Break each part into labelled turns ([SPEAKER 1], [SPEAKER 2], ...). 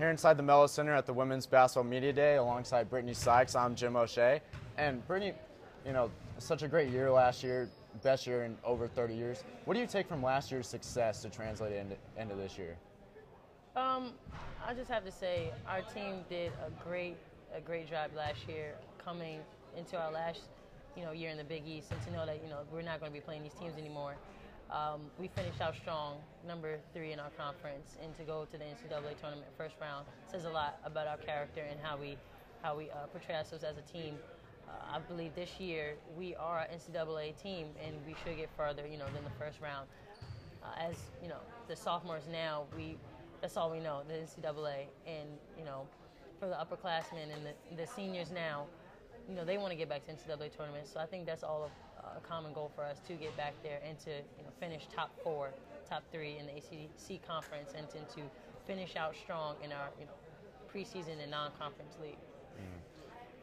[SPEAKER 1] Here inside the Mello Center at the Women's Basketball Media Day alongside Brittney Sykes, I'm Jim O'Shea. And Brittney, you know, such a great year last year, best year in over 30 years. What do you take from last year's success to translate into this year?
[SPEAKER 2] I just have to say our team did a great job last year coming into our last year in the Big East, and to know that we're not going to be playing these teams anymore. We finished out strong, number 3 in our conference, and to go to the NCAA tournament first round says a lot about our character and how we portray ourselves as a team. I believe this year we are an NCAA team, and we should get further, than the first round. As the sophomores now, that's all we know, the NCAA, and for the upperclassmen and the seniors now, they want to get back to NCAA tournaments. So I think that's all a common goal for us, to get back there and to finish top 4, top 3 in the ACC conference, and to finish out strong in our preseason and non-conference league.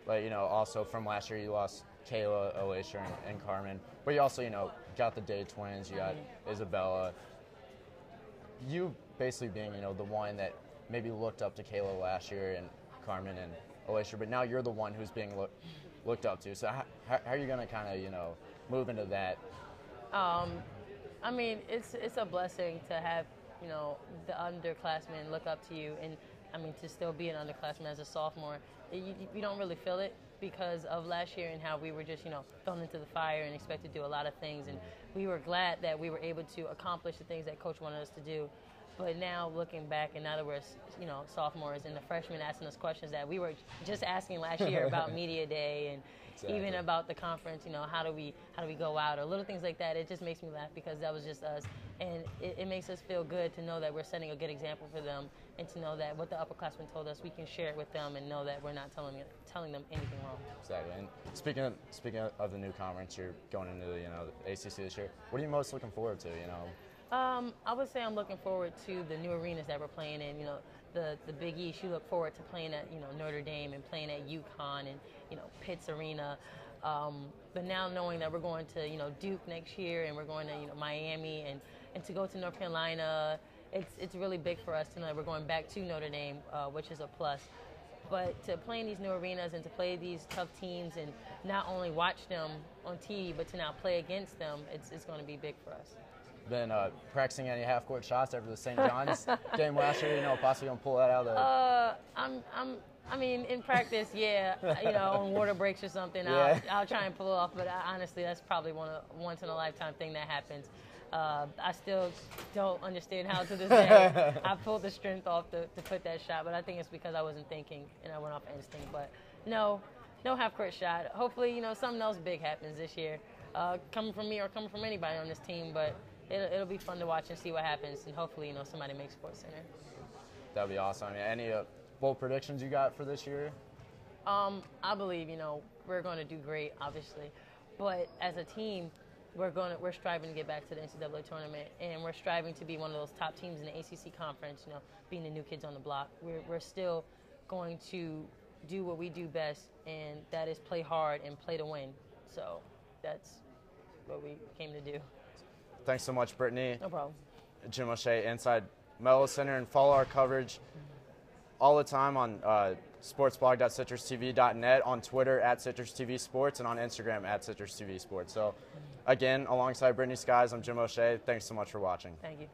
[SPEAKER 1] But also from last year, you lost Kayla, Alicia, and Carmen. But you also got the Day twins. You got Isabella. You basically being the one that maybe looked up to Kayla last year and Carmen and Alicia, but now you're the one who's being looked up to. So how are you going to kind of move into that?
[SPEAKER 2] I mean, it's a blessing to have the underclassmen look up to you, and I mean, to still be an underclassman as a sophomore. You don't really feel it because of last year and how we were just thrown into the fire and expected to do a lot of things, and we were glad that we were able to accomplish the things that Coach wanted us to do. But now looking back, and now that we're sophomores, and the freshmen asking us questions that we were just asking last year about media day, and even about the conference, how do we go out, or little things like that. It just makes me laugh because that was just us, and it makes us feel good to know that we're setting a good example for them, and to know that what the upperclassmen told us, we can share it with them, and know that we're not telling them anything wrong.
[SPEAKER 1] Exactly. And speaking of the new conference, you're going into the ACC this year. What are you most looking forward to?
[SPEAKER 2] I would say I'm looking forward to the new arenas that we're playing in. The Big East, you look forward to playing at Notre Dame and playing at UConn and Pitt's Arena. But now knowing that we're going to Duke next year, and we're going to Miami, and to go to North Carolina, it's really big for us to know that we're going back to Notre Dame, which is a plus. But to play in these new arenas and to play these tough teams and not only watch them on TV, but to now play against them, it's going to be big for us.
[SPEAKER 1] Been practicing any half-court shots after the St. John's game last year? Possibly gonna pull that out of
[SPEAKER 2] I mean, in practice, yeah. On water breaks or something,
[SPEAKER 1] yeah.
[SPEAKER 2] I'll try and pull it off. But honestly, that's probably once in a lifetime thing that happens. I still don't understand how to this day I pulled the strength off to put that shot. But I think it's because I wasn't thinking and I went off instinct. But no half-court shot. Hopefully, something else big happens this year, coming from me or coming from anybody on this team. But it'll be fun to watch and see what happens, and hopefully, somebody makes SportsCenter.
[SPEAKER 1] That'd be awesome. I mean, any bold predictions you got for this year?
[SPEAKER 2] I believe we're going to do great, obviously, but as a team, we're striving to get back to the NCAA tournament, and we're striving to be one of those top teams in the ACC conference. Being the new kids on the block, we're still going to do what we do best, and that is play hard and play to win. So that's what we came to do.
[SPEAKER 1] Thanks so much, Brittney.
[SPEAKER 2] No problem.
[SPEAKER 1] Jim O'Shea inside Mello Center, and follow our coverage all the time on sportsblog.citrustv.net, on Twitter @CitrusTV Sports, and on Instagram @CitrusTV Sports. So, again, alongside Brittney Sykes, I'm Jim O'Shea. Thanks so much for watching.
[SPEAKER 2] Thank you.